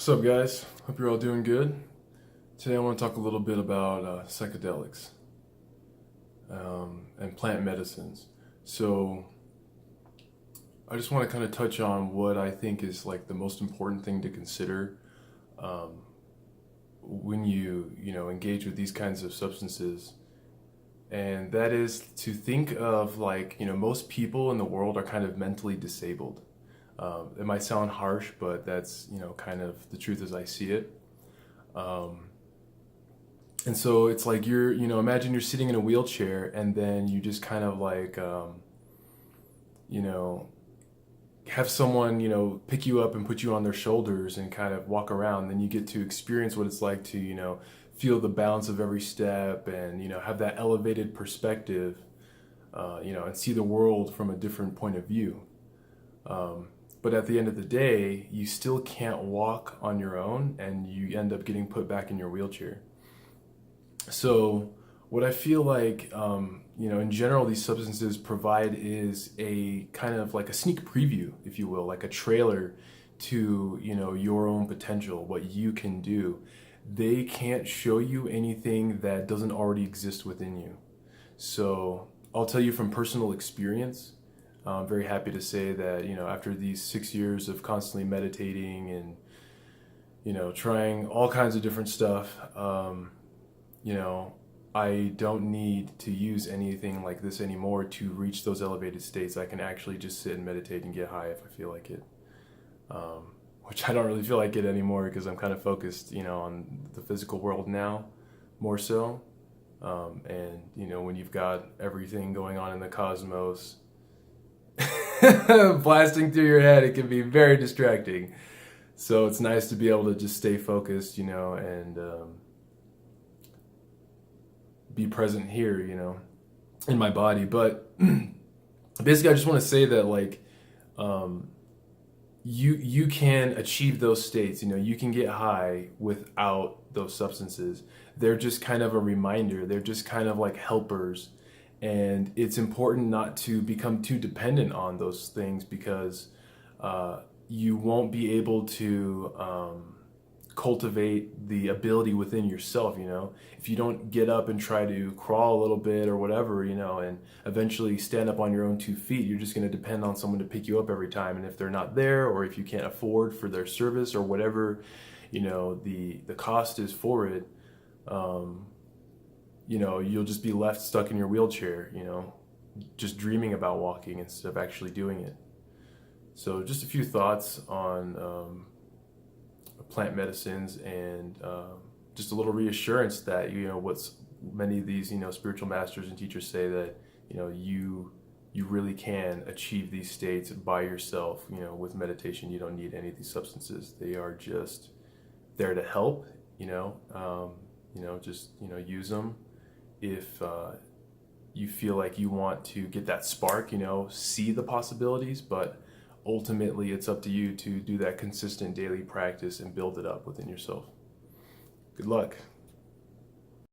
What's up, guys? Hope you're all doing good. Today I want to talk a little bit about psychedelics and plant medicines. So I just want to kind of touch on what I think is like the most important thing to consider um, when you engage with these kinds of substances, and that is to think of most people in the world are kind of mentally disabled. It might sound harsh, but that's kind of the truth as I see it. Um, and so it's like imagine you're sitting in a wheelchair and then you just kind of you know, have someone, pick you up and put you on their shoulders and kind of walk around. Then you get to experience what it's like to, feel the balance of every step and, have that elevated perspective, and see the world from a different point of view. But at the end of the day, you still can't walk on your own and you end up getting put back in your wheelchair. So what I feel like, in general, these substances provide is a kind of like a sneak preview, if you will, like a trailer to, your own potential, what you can do. They can't show you anything that doesn't already exist within you. So I'll tell you from personal experience. I'm very happy to say that, after these 6 years of constantly meditating and, trying all kinds of different stuff, I don't need to use anything like this anymore to reach those elevated states. I can actually just sit and meditate and get high if I feel like it. Which I don't really feel like it anymore because I'm kind of focused, on the physical world now, more so. And, when you've got everything going on in the cosmos, blasting through your head, it can be very distracting. So it's nice to be able to just stay focused, and be present here, in my body. But basically, I just want to say that you can achieve those states. You can get high without those substances. They're just kind of a reminder. They're just kind of like helpers. And it's important not to become too dependent on those things because you won't be able to cultivate the ability within yourself, If you don't get up and try to crawl a little bit or whatever, and eventually stand up on your own 2 feet, you're just going to depend on someone to pick you up every time. And if they're not there, or if you can't afford for their service or whatever, the cost is for it, you'll just be left stuck in your wheelchair, just dreaming about walking instead of actually doing it. So just a few thoughts on plant medicines and just a little reassurance that, what's many of these, spiritual masters and teachers say that, you really can achieve these states by yourself, with meditation. You don't need any of these substances. They are just there to help, just, use them if you feel like you want to get that spark, see the possibilities, but ultimately it's up to you to do that consistent daily practice and build it up within yourself. Good luck.